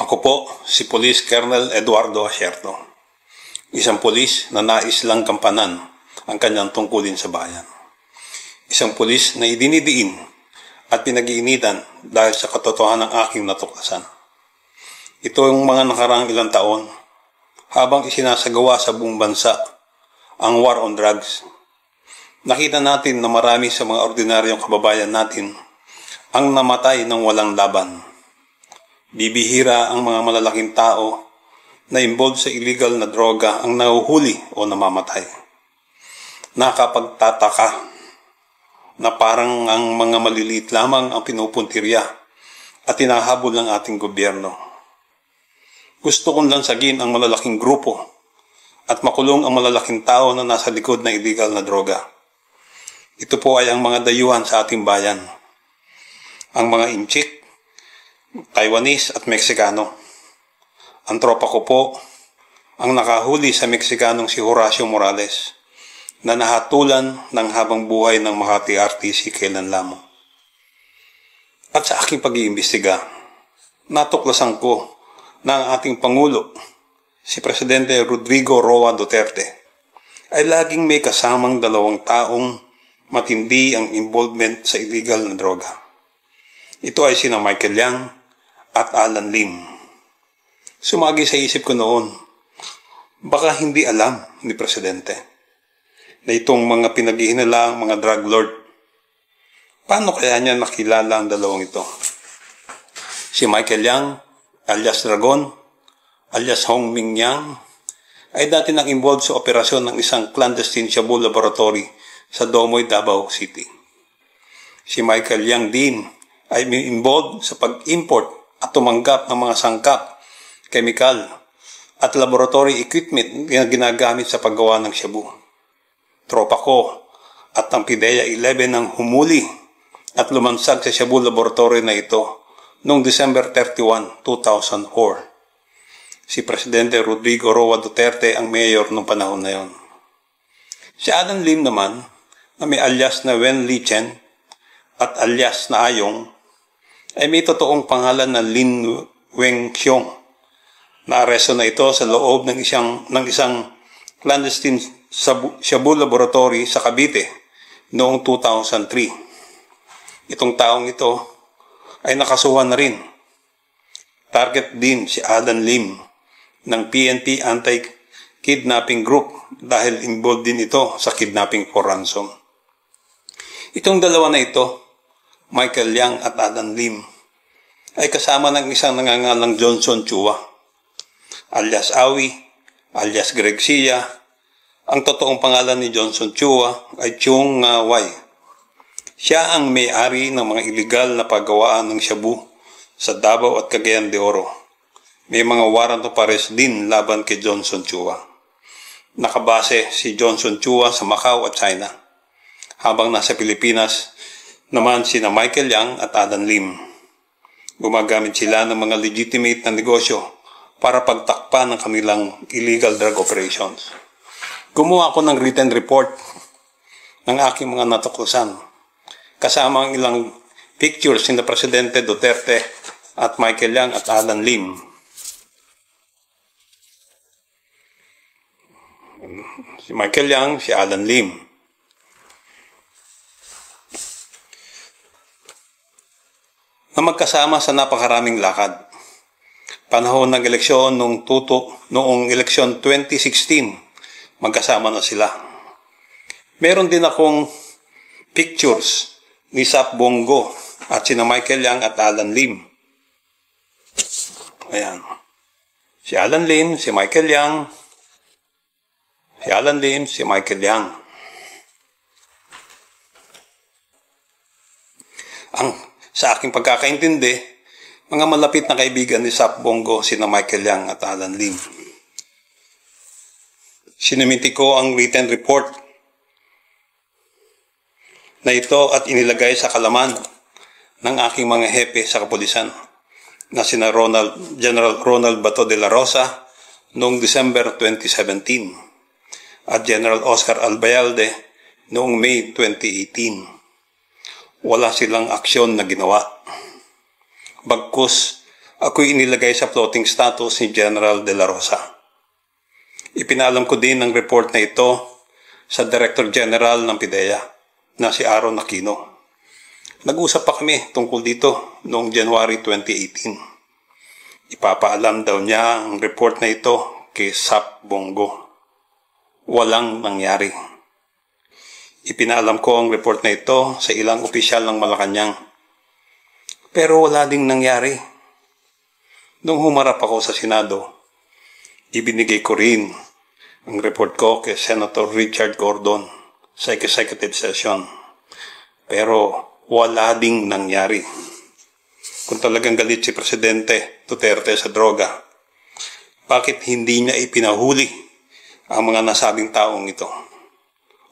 Ako po si Police Colonel Eduardo Asierto, isang pulis na nais lang kampanan ang kanyang tungkulin sa bayan. Isang pulis na idinidiin at pinag-iinitan dahil sa katotohanan ng aking natuklasan. Ito ang mga nakaraang ilang taon habang isinasagawa sa buong bansa ang war on drugs. Nakita natin na marami sa mga ordinaryong kababayan natin ang namatay ng walang laban. Bibihira ang mga malalaking tao na involved sa illegal na droga ang nahuhuli o namamatay. Nakapagtataka na parang ang mga maliliit lamang ang pinupuntirya at tinahabol ng ating gobyerno. Gusto kong lansagin ang malalaking grupo at makulong ang malalaking tao na nasa likod ng illegal na droga. Ito po ay ang mga dayuhan sa ating bayan. Ang mga Inchik, Taiwanese at Meksikano. Ang tropa ko po ang nakahuli sa Meksikanong si Horacio Morales na nahatulan ng habang buhay ng Makati RTC kailan lamang. At sa aking pag-iimbestiga, natuklasan ko na ang ating Pangulo, si Presidente Rodrigo Roa Duterte, ay laging may kasamang dalawang taong matindi ang involvement sa illegal na droga. Ito ay sina Michael Yang at Alan Lim. Sumagi sa isip ko noon, baka hindi alam ni Presidente na itong mga pinag-ihinalaang mga drug lord. Paano kaya niya nakilala ang dalawang ito? Si Michael Yang, alias Dragon, alias Hong Ming Yang, ay dati nang involved sa operasyon ng isang clandestine shabu laboratory sa Domoy, Davao City. Si Michael Yang din ay involved sa pag-import at tumanggap ng mga sangkap, chemical at laboratory equipment na ginagamit sa paggawa ng shabu. Tropa ko at ang PIDEA 11 ang humuli at lumansag sa shabu laboratory na ito noong December 31, 2004. Si Presidente Rodrigo Roa Duterte ang mayor noong panahon na yon. Si Alan Lim naman, na may alias na Wen Li Chen at alias na Ayong, ay may totoong pangalan na Lin Weng Xiong. Naaresto na ito sa loob ng isang clandestine shabu laboratory sa Cavite noong 2003. Itong taong ito ay nakasuhan na rin. Target din si Alan Lim ng PNP Anti-Kidnapping Group dahil involved din ito sa kidnapping for ransom. Itong dalawa na ito, Michael Yang at Alan Lim, ay kasama ng isang nangangalang Johnson Chua, alias Awi, alias Greg Sia. Ang totoong pangalan ni Johnson Chua ay Chung Wai. Siya ang may-ari ng mga iligal na paggawaan ng shabu sa Davao at Cagayan de Oro. May mga warrant of arrest din laban kay Johnson Chua. Nakabase si Johnson Chua sa Macau at China, habang nasa Pilipinas naman sina Michael Yang at Alan Lim. Gumagamit sila ng mga legitimate na negosyo para pagtakpan ng kanilang illegal drug operations. Gumawa ako ng written report ng aking mga natuklasan, kasama ang ilang pictures ni Presidente Duterte at Michael Yang at Alan Lim. Si Michael Yang, si Alan Lim. Na magkasama sa napakaraming lakad. Panahon ng eleksyon noong eleksyon 2016, magkasama na sila. Meron din akong pictures ni Sap Bongo at sina Michael Yang at Alan Lim. Ayan. Si Alan Lim, si Michael Yang, si Alan Lim, si Michael Yang. Sa aking pagkakaintindi, mga malapit na kaibigan ni Sap Bongo sina Michael Yang at Alan Lim. Sinumiti ko ang written report na ito at inilagay sa kalaman ng aking mga hepe sa kapulisan na sina General Ronald Bato de la Rosa noong December 2017 at General Oscar Albayalde noong May 2018. Wala silang aksyon na ginawa. Bagkus Ako'y inilagay sa floating status ni General De La Rosa. Ipinalam ko din ang report na ito sa Director General ng PIDEA na si Aaron Aquino. Nag-usap pa kami tungkol dito noong January 2018. Ipapaalam daw niya ang report na ito kay Sap Bongo. Walang nangyari. Ipinalam ko ang report na ito sa ilang opisyal ng Malacanang. Pero wala ding nangyari. Nung humarap ako sa Senado, ibinigay ko rin ang report ko kay Senator Richard Gordon sa executive session. Pero wala ding nangyari. Kung talagang galit si Presidente Duterte sa droga, bakit hindi niya ipinahuli ang mga nasabing taong ito?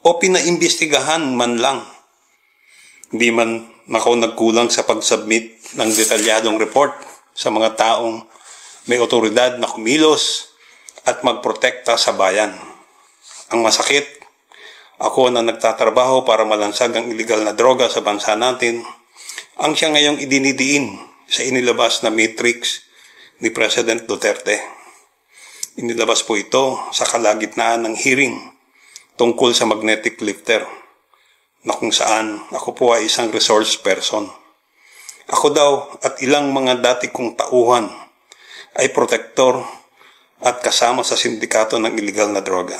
O pinaimbestigahan man lang? Hindi man nagkulang sa pag-submit ng detalyadong report sa mga taong may otoridad na kumilos at magprotekta sa bayan. Ang masakit, ako na nagtatrabaho para malansag ang illegal na droga sa bansa natin, ang siya ngayong idinidiin sa inilabas na matrix ni President Duterte. Inilabas po ito sa kalagitnaan ng hearing tungkol sa magnetic lifter, na kung saan ako po ay isang resource person. Ako daw at ilang mga dati kong tauhan ay protektor at kasama sa sindikato ng illegal na droga.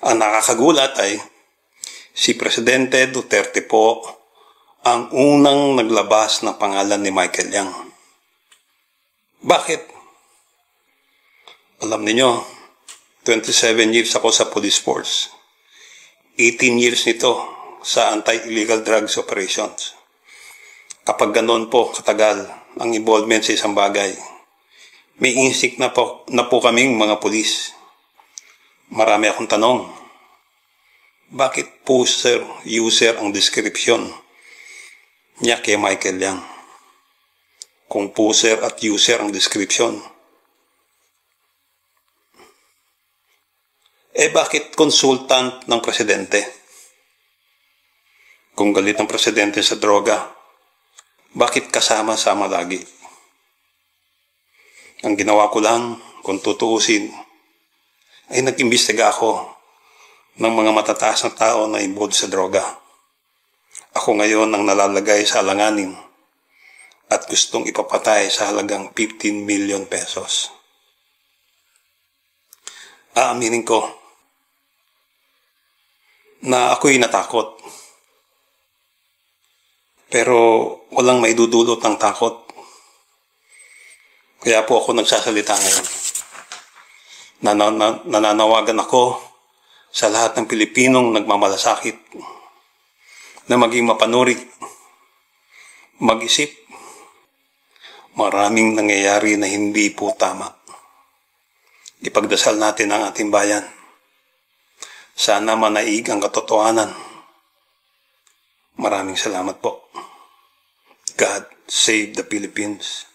Ang nakakagulat ay si Presidente Duterte po ang unang naglabas ng pangalan ni Michael Yang. Bakit? Alam niyo, 27 years ako sa police force. 18 years nito sa anti-illegal drugs operations. Kapag ganoon po katagal ang involvement sa isang bagay, may instinct na po kaming mga pulis. Marami akong tanong. Bakit poster, user ang description niya kay Michael Yang? Kung poster at user ang description, bakit consultant ng presidente? Kung galit ng presidente sa droga, bakit kasama-sama lagi? Ang ginawa ko lang, kung tutuusin, ay nag-imbestiga ako ng mga matataas na tao na involved sa droga. Ako ngayon ang nalalagay sa alanganin at gustong ipapatay sa halagang 15 million pesos. Aaminin ko na ako'y natakot. Pero walang maidudulot ng takot. Kaya po ako nagsasalita ngayon. Nananawagan ako sa lahat ng Pilipinong nagmamalasakit na maging mapanuri, mag-isip. Maraming nangyayari na hindi po tama. Ipagdasal natin ang ating bayan. Sana manaig ang katotohanan. Maraming salamat po. God save the Philippines.